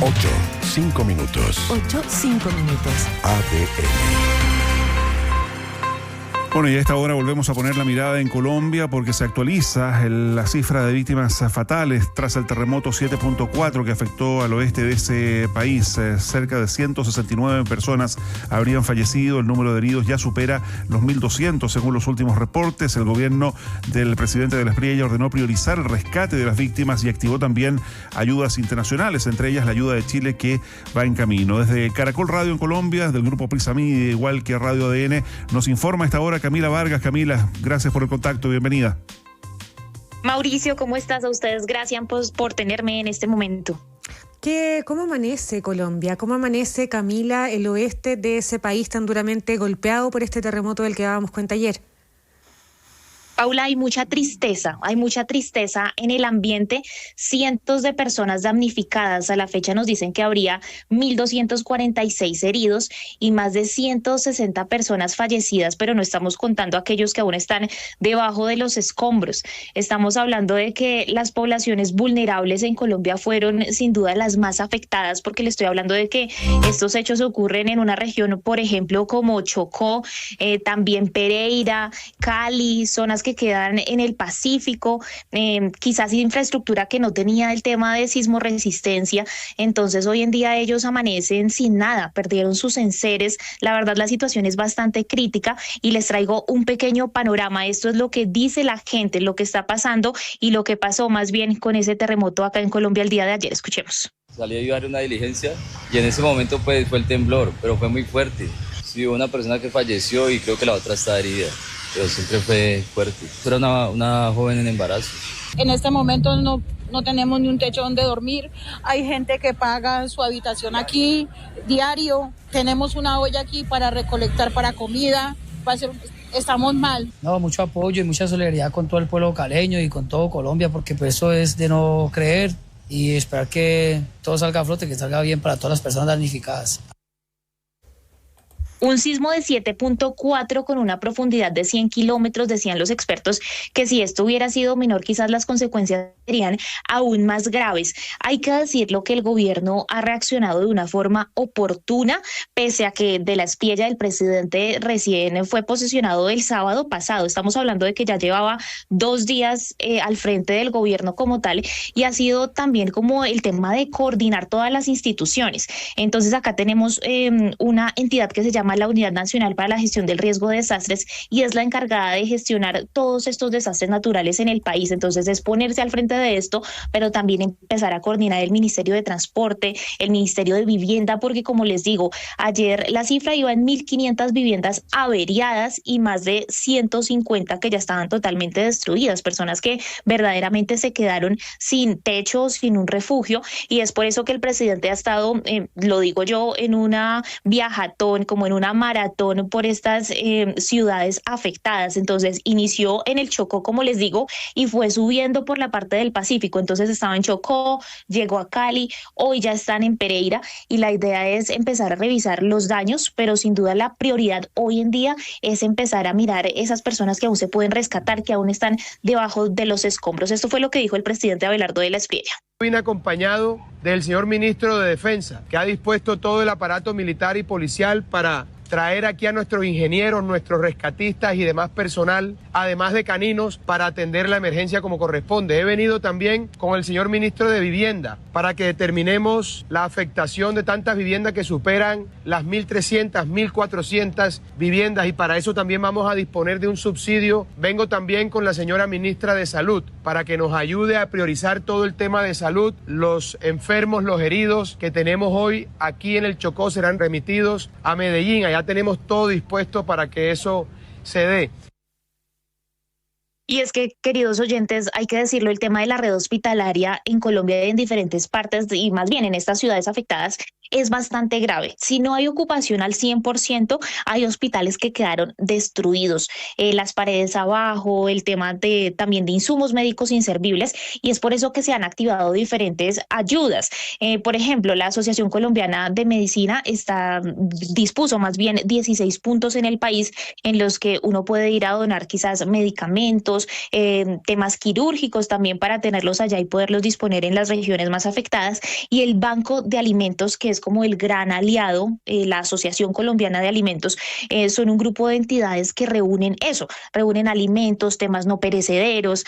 8, 5 minutos. 8, 5 minutos. ADN. Bueno, y a esta hora volvemos a poner la mirada en Colombia porque se actualiza la cifra de víctimas fatales tras el terremoto 7.4 que afectó al oeste de ese país. Cerca de 169 personas habrían fallecido. El número de heridos ya supera los 1.200 según los últimos reportes. El gobierno del presidente de la Espriella ordenó priorizar el rescate de las víctimas y activó también ayudas internacionales, entre ellas la ayuda de Chile que va en camino. Desde Caracol Radio en Colombia, del grupo Prisa Media, igual que Radio ADN, nos informa a esta hora Camila Vargas. Camila, gracias por el contacto, bienvenida. Mauricio, ¿cómo estás? A ustedes, gracias por tenerme en este momento. ¿Cómo amanece Colombia? ¿Cómo amanece, Camila, el oeste de ese país tan duramente golpeado por este terremoto del que dábamos cuenta ayer? Paula, hay mucha tristeza en el ambiente, cientos de personas damnificadas. A la fecha nos dicen que habría 1.246 heridos y más de 160 personas fallecidas, pero no estamos contando aquellos que aún están debajo de los escombros. Estamos hablando de que las poblaciones vulnerables en Colombia fueron sin duda las más afectadas, porque le estoy hablando de que estos hechos ocurren en una región, por ejemplo, como Chocó, también Pereira, Cali, zonas que quedan en el Pacífico, quizás infraestructura que no tenía el tema de sismoresistencia. Entonces hoy en día ellos amanecen sin nada, perdieron sus enseres. La verdad, la situación es bastante crítica y les traigo un pequeño panorama. Esto es lo que dice la gente, lo que está pasando y lo que pasó más bien con ese terremoto acá en Colombia el día de ayer. Escuchemos. Salí a ayudar en una diligencia y en ese momento pues fue el temblor, pero fue muy fuerte. Sí, hubo una persona que falleció y creo que la otra está herida, pero siempre fue fuerte. Era una joven en embarazo. En este momento no tenemos ni un techo donde dormir. Hay gente que paga su habitación aquí diario. Tenemos una olla aquí para recolectar para comida. Estamos mal. No, mucho apoyo y mucha solidaridad con todo el pueblo caleño y con todo Colombia, porque pues eso es de no creer y esperar que todo salga a flote, que salga bien para todas las personas damnificadas. Un sismo de 7.4 con una profundidad de 100 kilómetros, decían los expertos que si esto hubiera sido menor, quizás las consecuencias serían aún más graves. Hay que decirlo que el gobierno ha reaccionado de una forma oportuna, pese a que de la Espriella del presidente recién fue posesionado el sábado pasado. Estamos hablando de que ya llevaba 2 días al frente del gobierno como tal, y ha sido también como el tema de coordinar todas las instituciones. Entonces acá tenemos una entidad que se llama la Unidad Nacional para la Gestión del Riesgo de Desastres y es la encargada de gestionar todos estos desastres naturales en el país. Entonces es ponerse al frente de esto, pero también empezar a coordinar el Ministerio de Transporte, el Ministerio de Vivienda, porque como les digo, ayer la cifra iba en 1.500 viviendas averiadas y más de 150 que ya estaban totalmente destruidas, personas que verdaderamente se quedaron sin techo, sin un refugio, y es por eso que el presidente ha estado, lo digo yo, en una viajatón, como en una maratón por estas ciudades afectadas. Entonces inició en el Chocó, como les digo, y fue subiendo por la parte del Pacífico. Entonces estaba en Chocó, llegó a Cali, hoy ya están en Pereira y la idea es empezar a revisar los daños, pero sin duda la prioridad hoy en día es empezar a mirar esas personas que aún se pueden rescatar, que aún están debajo de los escombros. Esto fue lo que dijo el presidente Abelardo de la Espriella. Vine acompañado del señor ministro de Defensa, que ha dispuesto todo el aparato militar y policial para traer aquí a nuestros ingenieros, nuestros rescatistas y demás personal, además de caninos, para atender la emergencia como corresponde. He venido también con el señor ministro de Vivienda para que determinemos la afectación de tantas viviendas que superan las 1.300, 1.400 viviendas, y para eso también vamos a disponer de un subsidio. Vengo también con la señora ministra de Salud para que nos ayude a priorizar todo el tema de salud. Los enfermos, los heridos que tenemos hoy aquí en el Chocó serán remitidos a Medellín. Allá tenemos todo dispuesto para que eso se dé. Y es que, queridos oyentes, hay que decirlo, el tema de la red hospitalaria en Colombia y en diferentes partes, y más bien en estas ciudades afectadas, es bastante grave. Si no hay ocupación al 100%, hay hospitales que quedaron destruidos, las paredes abajo, el tema también de insumos médicos inservibles, y es por eso que se han activado diferentes ayudas. Por ejemplo, la Asociación Colombiana de Medicina dispuso más bien 16 puntos en el país en los que uno puede ir a donar quizás medicamentos, temas quirúrgicos también para tenerlos allá y poderlos disponer en las regiones más afectadas, y el Banco de Alimentos, que es como el gran aliado, la Asociación Colombiana de Alimentos, son un grupo de entidades que reúnen alimentos, temas no perecederos,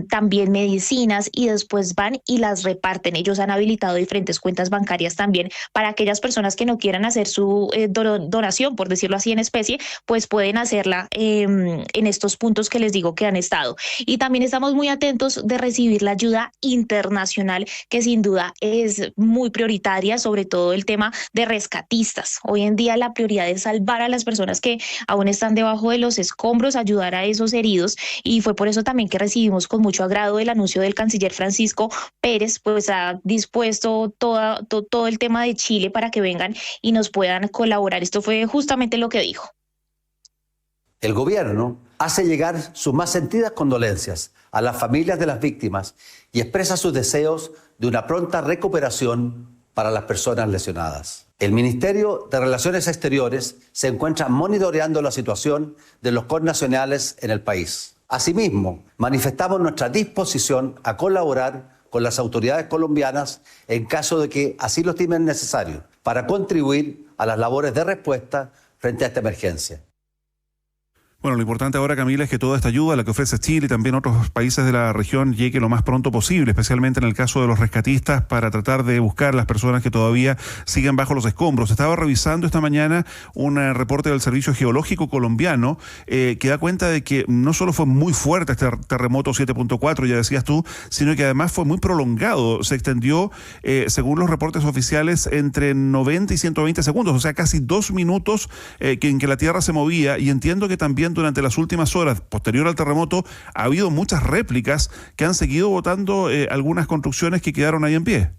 también medicinas, y después van y las reparten. Ellos han habilitado diferentes cuentas bancarias también para aquellas personas que no quieran hacer su donación, por decirlo así, en especie, pues pueden hacerla en estos puntos que les digo que han estado. Y también estamos muy atentos de recibir la ayuda internacional, que sin duda es muy prioritaria, sobre todo el tema de rescatistas. Hoy en día la prioridad es salvar a las personas que aún están debajo de los escombros, ayudar a esos heridos, y fue por eso también que recibimos con mucho agrado el anuncio del canciller Francisco Pérez, pues ha dispuesto todo el tema de Chile para que vengan y nos puedan colaborar. Esto fue justamente lo que dijo. El gobierno hace llegar sus más sentidas condolencias a las familias de las víctimas y expresa sus deseos de una pronta recuperación para las personas lesionadas. El Ministerio de Relaciones Exteriores se encuentra monitoreando la situación de los connacionales en el país. Asimismo, manifestamos nuestra disposición a colaborar con las autoridades colombianas en caso de que así lo estimen necesario para contribuir a las labores de respuesta frente a esta emergencia. Bueno, lo importante ahora, Camila, es que toda esta ayuda, la que ofrece Chile y también otros países de la región, llegue lo más pronto posible, especialmente en el caso de los rescatistas, para tratar de buscar las personas que todavía siguen bajo los escombros. Estaba revisando esta mañana un reporte del Servicio Geológico colombiano que da cuenta de que no solo fue muy fuerte este terremoto 7.4, ya decías tú, sino que además fue muy prolongado. Se extendió, según los reportes oficiales, entre 90 y 120 segundos, o sea, casi 2 minutos en que la Tierra se movía, y entiendo que también durante las últimas horas, posterior al terremoto, ha habido muchas réplicas que han seguido botando algunas construcciones que quedaron ahí en pie.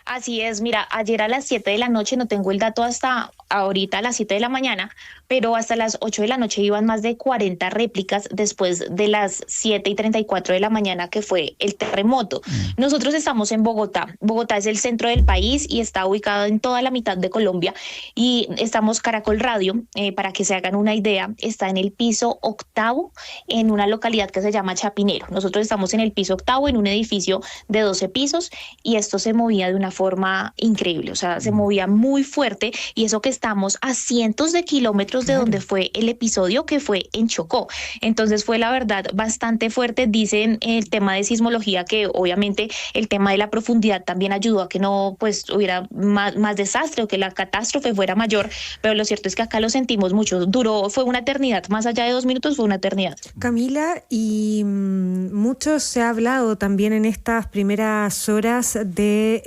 Así es, mira, ayer a las 7 de la noche, no tengo el dato hasta ahorita a las 7 de la mañana, pero hasta las 8 de la noche iban más de 40 réplicas después de las 7:34 de la mañana, que fue el terremoto. Nosotros estamos en Bogotá. Bogotá es el centro del país y está ubicado en toda la mitad de Colombia, y estamos Caracol Radio, para que se hagan una idea, está en el piso 8º en una localidad que se llama Chapinero. Nosotros estamos en el piso 8º en un edificio de 12 pisos, y esto se movía de una forma increíble, o sea, se movía muy fuerte, y eso que estamos a cientos de kilómetros de donde fue el episodio, que fue en Chocó. Entonces fue, la verdad, bastante fuerte. Dicen el tema de sismología que obviamente el tema de la profundidad también ayudó a que no pues hubiera más desastre, o que la catástrofe fuera mayor, pero lo cierto es que acá lo sentimos mucho. Fue una eternidad, más allá de 2 minutos fue una eternidad. Camila, y mucho se ha hablado también en estas primeras horas de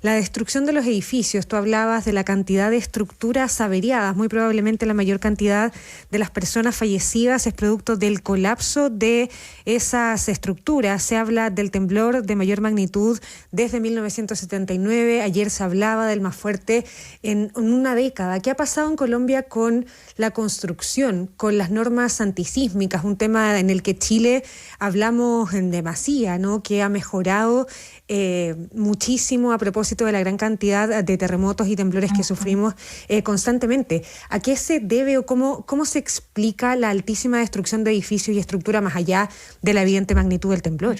la destrucción de los edificios. Tú hablabas de la cantidad de estructuras averiadas. Muy probablemente la mayor cantidad de las personas fallecidas es producto del colapso de esas estructuras. Se habla del temblor de mayor magnitud desde 1979. Ayer se hablaba del más fuerte en una década. ¿Qué ha pasado en Colombia con la construcción, con las normas antisísmicas? Un tema en el que Chile hablamos en demasía, ¿no? Que ha mejorado muchísimo a propósito de la gran cantidad de terremotos y temblores que sufrimos constantemente. ¿A qué se debe o cómo se explica la altísima destrucción de edificios y estructura más allá de la evidente magnitud del temblor?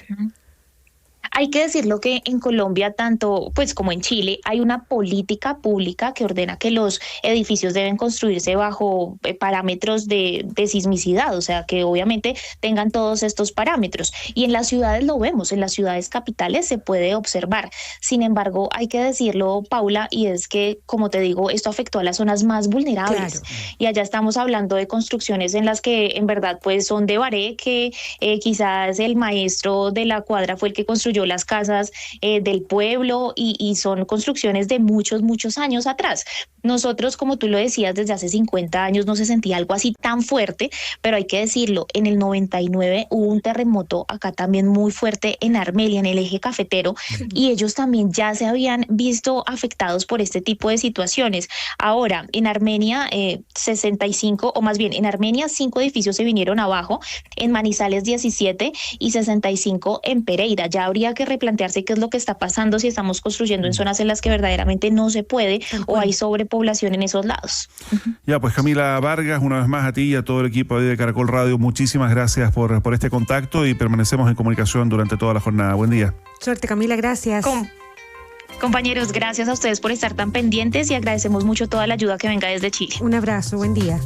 Hay que decirlo que en Colombia, tanto pues como en Chile, hay una política pública que ordena que los edificios deben construirse bajo parámetros de sismicidad, o sea, que obviamente tengan todos estos parámetros. Y en las ciudades lo vemos, en las ciudades capitales se puede observar. Sin embargo, hay que decirlo, Paula, y es que, como te digo, esto afectó a las zonas más vulnerables. Claro. Y allá estamos hablando de construcciones en las que en verdad pues son de baré, que quizás el maestro de la cuadra fue el que construyó destruyó las casas del pueblo y son construcciones de muchos, muchos años atrás. Nosotros, como tú lo decías, desde hace 50 años no se sentía algo así tan fuerte, pero hay que decirlo, en el 99 hubo un terremoto acá también muy fuerte en Armelia, en el eje cafetero, y ellos también ya se habían visto afectados por este tipo de situaciones. Ahora, en Armenia, 65, o más bien, en Armenia 5 edificios se vinieron abajo, en Manizales 17 y 65 en Pereira. Ya habría que replantearse qué es lo que está pasando, si estamos construyendo en zonas en las que verdaderamente no se puede o hay sobrepoblación en esos lados. Ya, pues Camila Vargas, una vez más a ti y a todo el equipo de Caracol Radio, muchísimas gracias por este contacto y permanecemos en comunicación durante toda la jornada. Buen día. Suerte, Camila, gracias. Compañeros, gracias a ustedes por estar tan pendientes y agradecemos mucho toda la ayuda que venga desde Chile. Un abrazo, buen día.